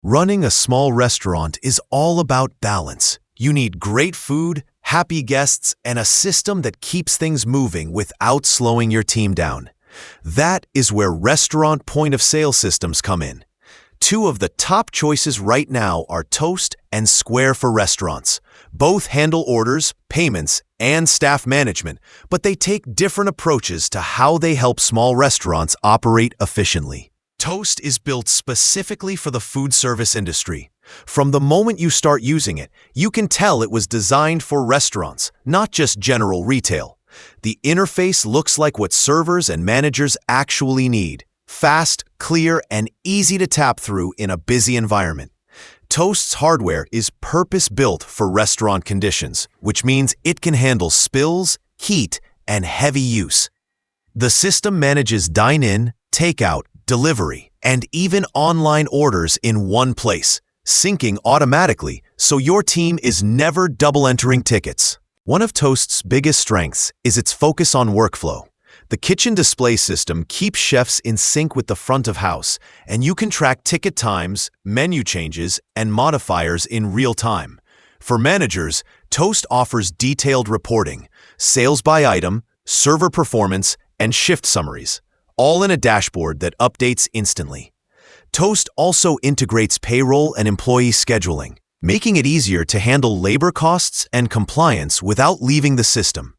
Running a small restaurant is all about balance. You need great food, happy guests, and a system that keeps things moving without slowing your team down. That is where restaurant point-of-sale systems come in. Two of the top choices right now are Toast and Square for restaurants. Both handle orders, payments, and staff management, but they take different approaches to how they help small restaurants operate efficiently. Toast is built specifically for the food service industry. From the moment you start using it, you can tell it was designed for restaurants, not just general retail. The interface looks like what servers and managers actually need: fast, clear, and easy to tap through in a busy environment. Toast's hardware is purpose-built for restaurant conditions, which means it can handle spills, heat, and heavy use. The system manages dine-in, takeout, delivery, and even online orders in one place, syncing automatically so your team is never double-entering tickets. One of Toast's biggest strengths is its focus on workflow. The kitchen display system keeps chefs in sync with the front of house, and you can track ticket times, menu changes, and modifiers in real time. For managers, Toast offers detailed reporting, sales by item, server performance, and shift summaries, all in a dashboard that updates instantly. Toast also integrates payroll and employee scheduling, making it easier to handle labor costs and compliance without leaving the system.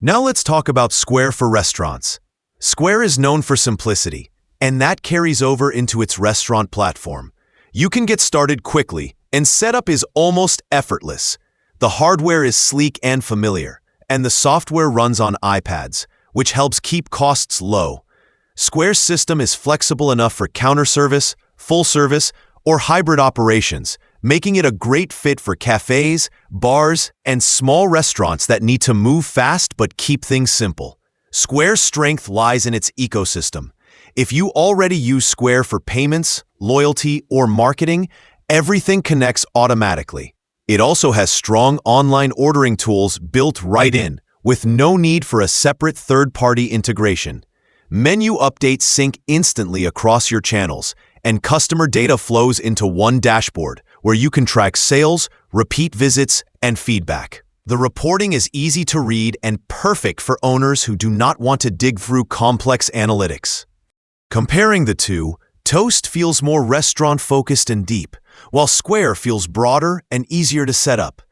Now let's talk about Square for restaurants. Square is known for simplicity, and that carries over into its restaurant platform. You can get started quickly, and setup is almost effortless. The hardware is sleek and familiar, and the software runs on iPads, which helps keep costs low. Square's system is flexible enough for counter service, full service, or hybrid operations, making it a great fit for cafes, bars, and small restaurants that need to move fast but keep things simple. Square's strength lies in its ecosystem. If you already use Square for payments, loyalty, or marketing, everything connects automatically. It also has strong online ordering tools built right in, with no need for a separate third-party integration. Menu updates sync instantly across your channels, and customer data flows into one dashboard where you can track sales, repeat visits, and feedback. The reporting is easy to read and perfect for owners who do not want to dig through complex analytics. Comparing the two, Toast feels more restaurant-focused and deep, while Square feels broader and easier to set up.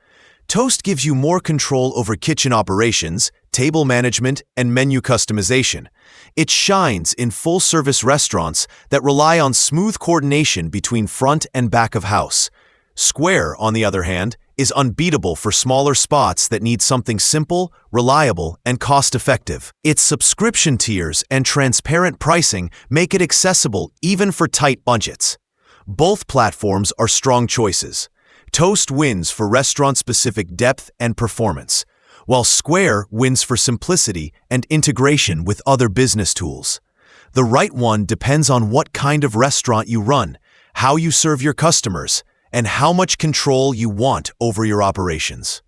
Toast gives you more control over kitchen operations, table management, and menu customization. It shines in full-service restaurants that rely on smooth coordination between front and back of house. Square, on the other hand, is unbeatable for smaller spots that need something simple, reliable, and cost-effective. Its subscription tiers and transparent pricing make it accessible even for tight budgets. Both platforms are strong choices. Toast wins for restaurant-specific depth and performance, while Square wins for simplicity and integration with other business tools. The right one depends on what kind of restaurant you run, how you serve your customers, and how much control you want over your operations.